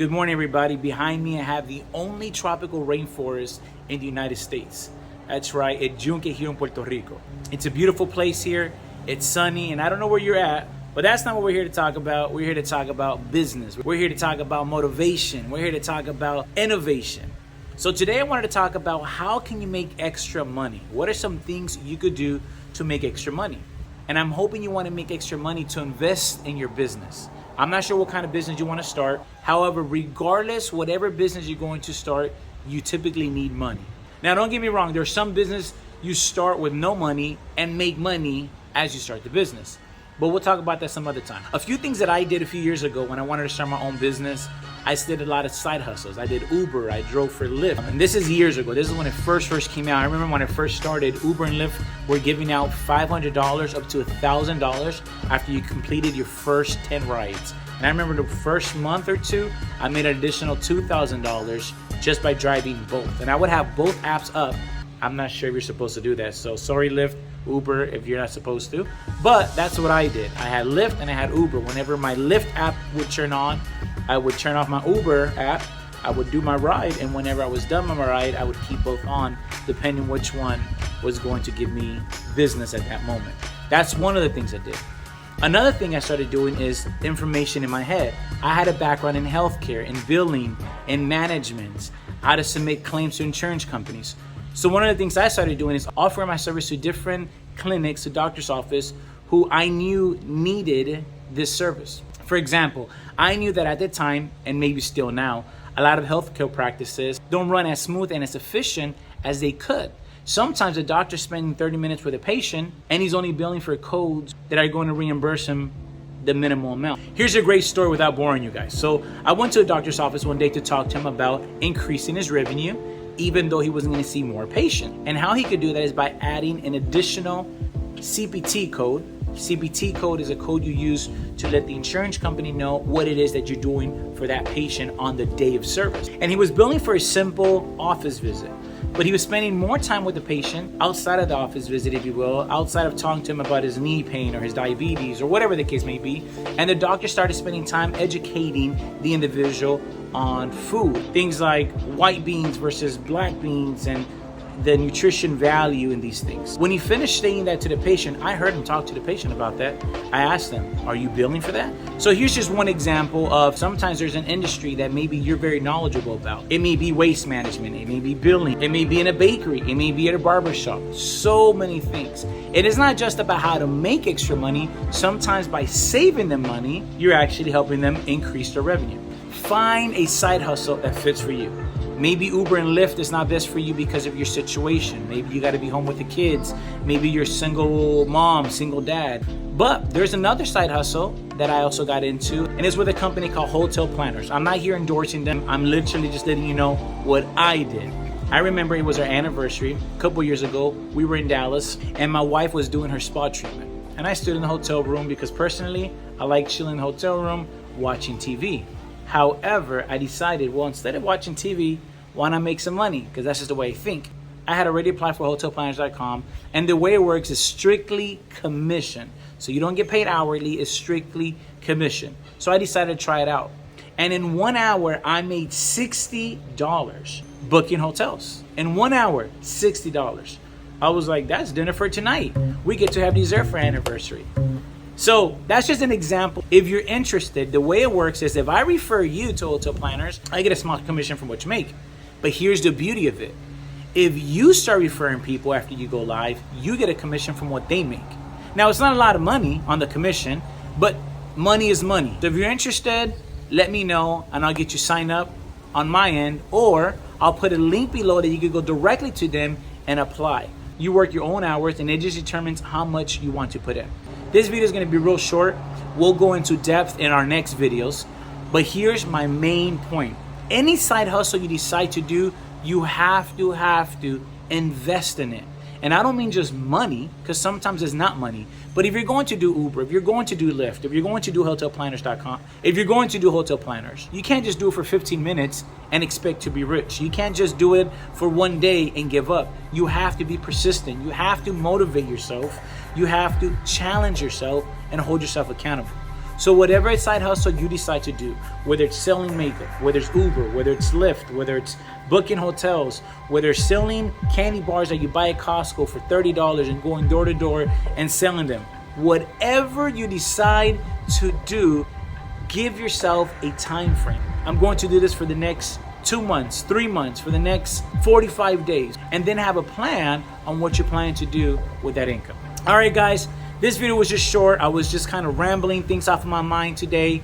Good morning, everybody. Behind me, I have the only tropical rainforest in the United States. That's right, at Yunque here in Puerto Rico. It's a beautiful place here. It's sunny, and I don't know where you're at, but that's not what we're here to talk about. We're here to talk about business. We're here to talk about motivation. We're here to talk about innovation. So today I wanted to talk about how can you make extra money? What are some things you could do to make extra money? And I'm hoping you want to make extra money to invest in your business. I'm not sure what kind of business you want to start. However, regardless, whatever business you're going to start, you typically need money. Now, don't get me wrong. There's some business you start with no money and make money as you start the business. But we'll talk about that some other time. A few things that I did a few years ago when I wanted to start my own business, I did a lot of side hustles. I did Uber, I drove for Lyft. And this is years ago. This is when it first came out. I remember when it first started, Uber and Lyft were giving out $500 up to $1,000 after you completed your first 10 rides. And I remember the first month or two, I made an additional $2,000 just by driving both. And I would have both apps up. I'm not sure if you're supposed to do that. So sorry, Lyft, Uber, if you're not supposed to. But that's what I did. I had Lyft and I had Uber. Whenever my Lyft app would turn on, I would turn off my Uber app. I would do my ride. And whenever I was done with my ride, I would keep both on, depending which one was going to give me business at that moment. That's one of the things I did. Another thing I started doing is information in my head. I had a background in healthcare, in billing, in management, how to submit claims to insurance companies. So one of the things I started doing is offering my service to different clinics, to doctor's office, who I knew needed this service. For example, I knew that at the time, and maybe still now, a lot of healthcare practices don't run as smooth and as efficient as they could. Sometimes a doctor's spending 30 minutes with a patient and he's only billing for codes that are going to reimburse him the minimal amount. Here's a great story without boring you guys. So I went to a doctor's office one day to talk to him about increasing his revenue, even though he wasn't going to see more patients. And how he could do that is by adding an additional CPT code. CPT code is a code you use to let the insurance company know what it is that you're doing for that patient on the day of service. And he was billing for a simple office visit, but he was spending more time with the patient outside of the office visit, if you will, outside of talking to him about his knee pain or his diabetes or whatever the case may be. And the doctor started spending time educating the individual on food, things like white beans versus black beans and the nutrition value in these things. When he finished saying that to the patient, I heard him talk to the patient about that. I asked him, are you billing for that? So here's just one example of sometimes there's an industry that maybe you're very knowledgeable about. It may be waste management, it may be billing, it may be in a bakery, it may be at a barber shop. So many things. It is not just about how to make extra money. Sometimes by saving them money, you're actually helping them increase their revenue. Find a side hustle that fits for you. Maybe Uber and Lyft is not best for you because of your situation. Maybe you got to be home with the kids. Maybe you're single mom, single dad. But there's another side hustle that I also got into, and it's with a company called Hotel Planners. I'm not here endorsing them. I'm literally just letting you know what I did. I remember it was our anniversary a couple years ago. We were in Dallas, and my wife was doing her spa treatment. And I stood in the hotel room because personally, I like chilling in the hotel room, watching TV. However, I decided, well, instead of watching TV, why not make some money? Because that's just the way I think. I had already applied for hotelplanners.com, and the way it works is strictly commission. So you don't get paid hourly, it's strictly commission. So I decided to try it out. And in 1 hour, I made $60 booking hotels. In 1 hour, $60. I was like, that's dinner for tonight. We get to have dessert for anniversary. So that's just an example. If you're interested, the way it works is if I refer you to Hotel Planners, I get a small commission from what you make. But here's the beauty of it. If you start referring people after you go live, you get a commission from what they make. Now, it's not a lot of money on the commission, but money is money. So if you're interested, let me know and I'll get you signed up on my end, or I'll put a link below that you can go directly to them and apply. You work your own hours and it just determines how much you want to put in. This video is going to be real short. We'll go into depth in our next videos. But here's my main point. Any side hustle you decide to do, you have to invest in it. And I don't mean just money, because sometimes it's not money. But if you're going to do Uber, if you're going to do Lyft, if you're going to do hotelplanners.com, if you're going to do Hotel Planners, you can't just do it for 15 minutes and expect to be rich. You can't just do it for one day and give up. You have to be persistent. You have to motivate yourself. You have to challenge yourself and hold yourself accountable. So whatever side hustle you decide to do, whether it's selling makeup, whether it's Uber, whether it's Lyft, whether it's booking hotels, whether it's selling candy bars that you buy at Costco for $30 and going door to door and selling them, whatever you decide to do, give yourself a time frame. I'm going to do this for the next 2 months, 3 months, for the next 45 days, and then have a plan on what you're planning to do with that income. All right, guys, this video was just short. I was just kind of rambling things off of my mind today,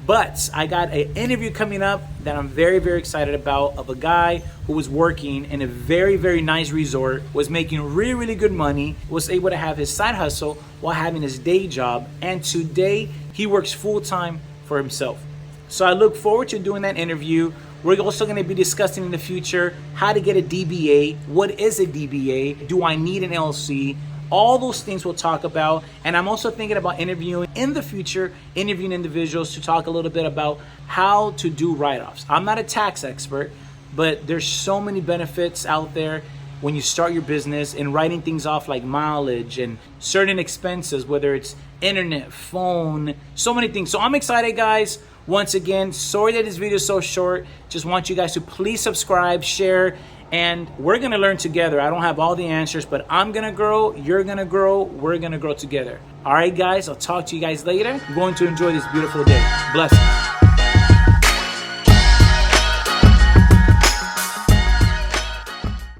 but I got an interview coming up that I'm very, very excited about, of a guy who was working in a very, very nice resort, was making really, really good money, was able to have his side hustle while having his day job, and today he works full-time for himself. So I look forward to doing that interview. We're also going to be discussing in the future how to get a DBA. What is a DBA? Do I need an LLC? All those things we'll talk about. And I'm also thinking about interviewing in the future, interviewing individuals to talk a little bit about how to do write-offs. I'm not a tax expert, but there's so many benefits out there when you start your business and writing things off, like mileage and certain expenses, whether it's internet, phone, so many things. So I'm excited, guys. Once again, sorry that this video is so short. Just want you guys to please subscribe, share, and we're gonna learn together. I don't have all the answers, but I'm gonna grow, you're gonna grow, we're gonna grow together. All right, guys, I'll talk to you guys later. I'm going to enjoy this beautiful day. Blessings.